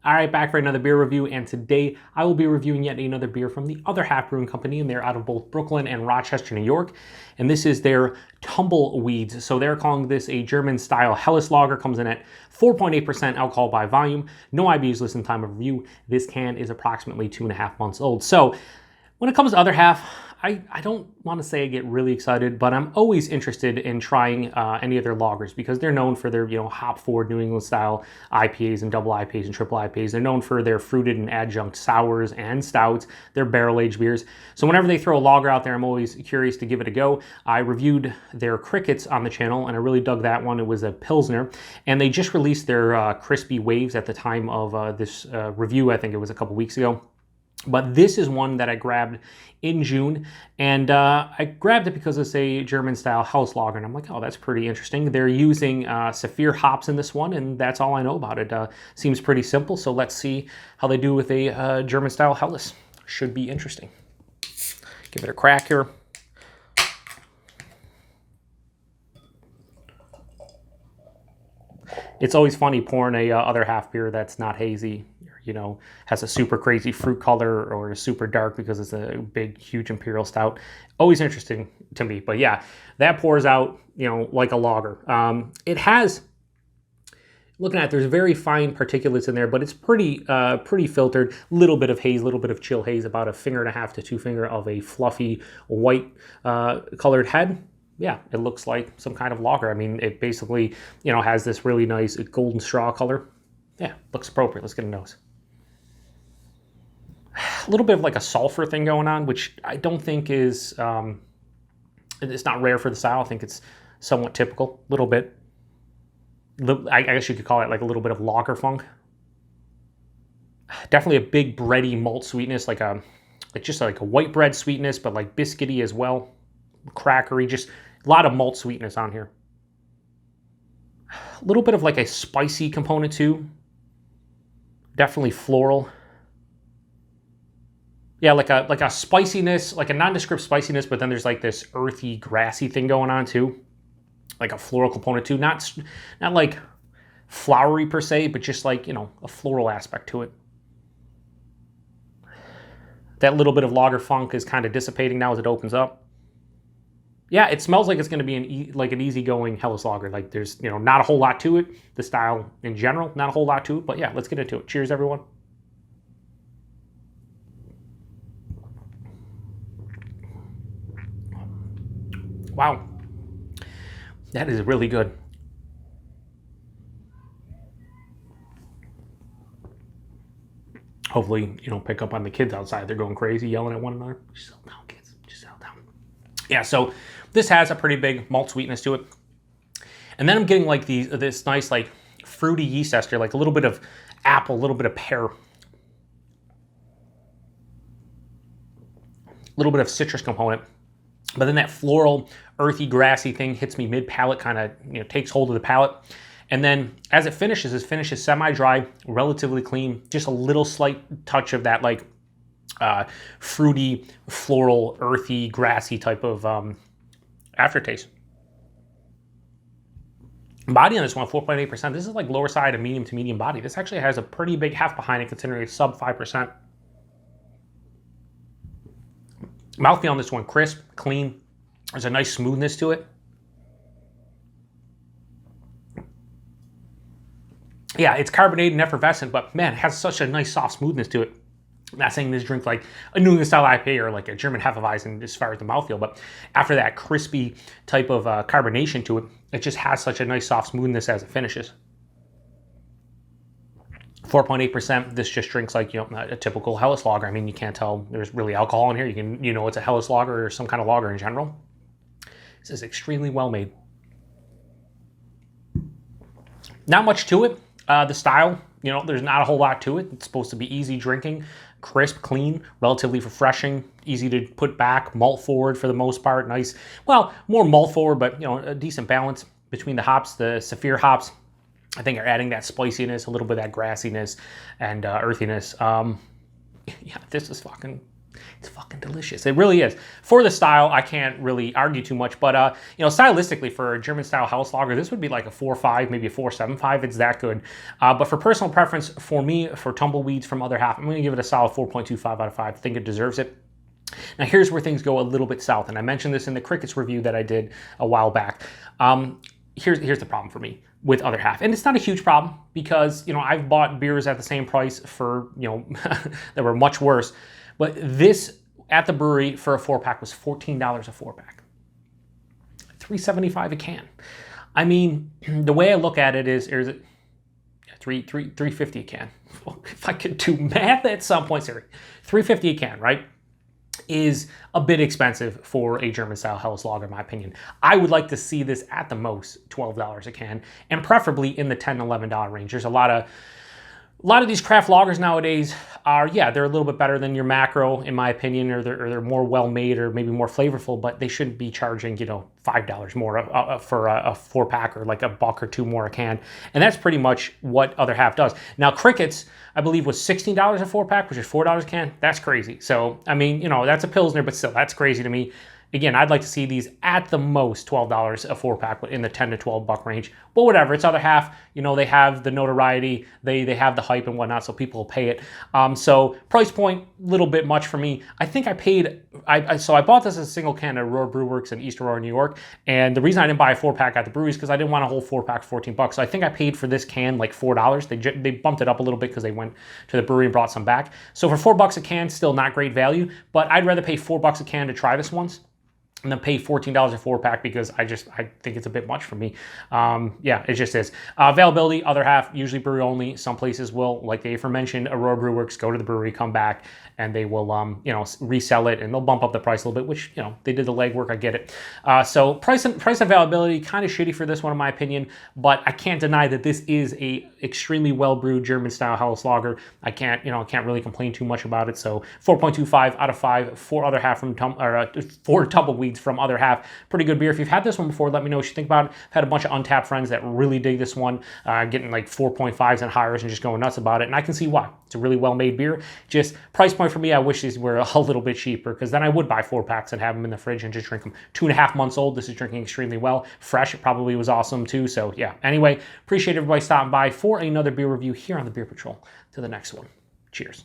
All right, back for another beer review, and today I will be reviewing yet another beer from the Other Half Brewing Company, and they're out of both Brooklyn and Rochester, New York, and this is their Tumbleweeds. So they're calling this a German-style Helles lager, comes in at 4.8% alcohol by volume, no IBUs listed in time of review. This can is approximately 2.5 months old. So when it comes to Other Half, I don't want to say I get really excited, but I'm always interested in trying any of their lagers because they're known for their, hop-forward New England style IPAs and double IPAs and triple IPAs. They're known for their fruited and adjunct sours and stouts, their barrel-aged beers. So whenever they throw a lager out there, I'm always curious to give it a go. I reviewed their Crickets on the channel, and I really dug that one. It was a Pilsner, and they just released their Crispy Waves at the time of this review. I think it was a couple weeks ago. But this is one that I grabbed in June, and I grabbed it because it's a German-style Helles lager, and I'm like, oh, that's pretty interesting. They're using Saphir hops in this one, and that's all I know about it. Seems pretty simple, so let's see how they do with a German-style Helles. Should be interesting. Give it a crack here. It's always funny pouring a Other Half beer that's not hazy, has a super crazy fruit color or super dark because it's a big, huge imperial stout. Always interesting to me. But yeah, that pours out, like a lager. It has, looking at it, there's very fine particulates in there, but it's pretty filtered. Little bit of haze, little bit of chill haze, about 1.5 to 2 fingers of a fluffy white colored head. Yeah, it looks like some kind of lager. I mean, it basically, has this really nice golden straw color. Yeah, looks appropriate. Let's get a nose. A little bit of like a sulfur thing going on, which I don't think is, it's not rare for the style. I think it's somewhat typical, a little bit. I guess you could call it like a little bit of lager funk. Definitely a big bready malt sweetness, like just like a white bread sweetness, but like biscuity as well. Crackery, just a lot of malt sweetness on here. A little bit of like a spicy component too. Definitely floral. Yeah, like a spiciness, like a nondescript spiciness, but then there's like this earthy, grassy thing going on too. Like a floral component too. Not like flowery per se, but just like, a floral aspect to it. That little bit of lager funk is kind of dissipating now as it opens up. Yeah, it smells like it's going to be an easygoing Helles lager. Like there's, not a whole lot to it. The style in general, not a whole lot to it. But yeah, let's get into it. Cheers, everyone. Wow, that is really good. Hopefully, you don't pick up on the kids outside. They're going crazy, yelling at one another. Just settle down, kids. Just settle down. Yeah, so this has a pretty big malt sweetness to it. And then I'm getting like this nice like fruity yeast ester, like a little bit of apple, a little bit of pear. A little bit of citrus component. But then that floral, earthy, grassy thing hits me mid-palate, kind of takes hold of the palate. And then as it finishes semi-dry, relatively clean, just a little slight touch of that like fruity, floral, earthy, grassy type of aftertaste. Body on this one, 4.8%. This is like lower side of medium to medium body. This actually has a pretty big heft behind it considering it's sub 5%. Mouthfeel on this one, crisp, clean. There's a nice smoothness to it. Yeah, it's carbonated and effervescent, but man, it has such a nice soft smoothness to it. I'm not saying this drink like a New England style IPA or like a German Hefeweizen as far as the mouthfeel, but after that crispy type of carbonation to it, it just has such a nice soft smoothness as it finishes. 4.8%. This just drinks like a typical Helles lager. I mean, you can't tell there's really alcohol in here. It's a Helles lager or some kind of lager in general. This is extremely well made. Not much to it. The style, there's not a whole lot to it. It's supposed to be easy drinking, crisp, clean, relatively refreshing, easy to put back, malt forward for the most part. Nice, well, more malt forward, but a decent balance between the hops. The Saphir hops, I think, are adding that spiciness, a little bit of that grassiness and earthiness. Yeah, this is fucking It's fucking delicious. It really is. For the style, I can't really argue too much, but stylistically, for a German style house lager, this would be like a 4.5, maybe a 4.75. It's that good. But for personal preference, for me, for Tumbleweeds from Other Half, I'm going to give it a solid 4.25 out of 5. I think it deserves it. Now here's where things go a little bit south, and I mentioned this in the Crickets review that I did a while back. Here's the problem for me with Other Half, and it's not a huge problem because I've bought beers at the same price for that were much worse, but this at the brewery for a 4-pack was $14 a 4-pack, $3.75 a can. I mean, the way I look at it is it $3.50 a can. If I could do math at some point, sorry, $3.50 a can, right? Is a bit expensive for a German style house lager, in my opinion. I would like to see this at the most $12 a can, and preferably in the $10, $11 range. There's a lot of these craft lagers nowadays are, they're a little bit better than your macro, in my opinion, or they're more well made or maybe more flavorful, but they shouldn't be charging, $5 more for a 4-pack or like $1 or $2 more a can. And that's pretty much what Other Half does. Now, Crickets, I believe, was $16 a 4-pack, which is $4 a can. That's crazy. So, I mean, that's a Pilsner, but still, that's crazy to me. Again, I'd like to see these at the most $12 a 4-pack in the 10 to 12 buck range. But whatever, it's Other Half. They have the notoriety, they have the hype and whatnot, so people will pay it. So price point, little bit much for me. I think I paid, so I bought this as a single can at Aurora Brewworks in East Aurora, New York. And the reason I didn't buy a 4-pack at the brewery is because I didn't want a whole 4-pack for $14. So I think I paid for this can like $4. They bumped it up a little bit because they went to the brewery and brought some back. So for $4 a can, still not great value, but I'd rather pay $4 a can to try this once and then pay $14 a 4-pack because I think it's a bit much for me. It just is. Availability, Other Half, usually brewery only. Some places will, like the aforementioned Aurora Brewworks, go to the brewery, come back, and they will, resell it, and they'll bump up the price a little bit, which, they did the legwork, I get it. So price and availability, kind of shitty for this one, in my opinion, but I can't deny that this is a extremely well-brewed German-style house lager. I can't really complain too much about it, so 4.25 out of 5 for Other Half for Tumbleweeds from Other Half. Pretty good beer. If you've had this one before, let me know what you think about it. I've had a bunch of Untappd friends that really dig this one, getting like 4.5s and higher and just going nuts about it, and I can see why. It's a really well-made beer. Just price point for me, I wish these were a little bit cheaper because then I would buy 4-packs and have them in the fridge and just drink them. 2.5 months old. This is drinking extremely well. Fresh, it probably was awesome too. So yeah. Anyway, appreciate everybody stopping by for another beer review here on the Beer Patrol. To the next one. Cheers.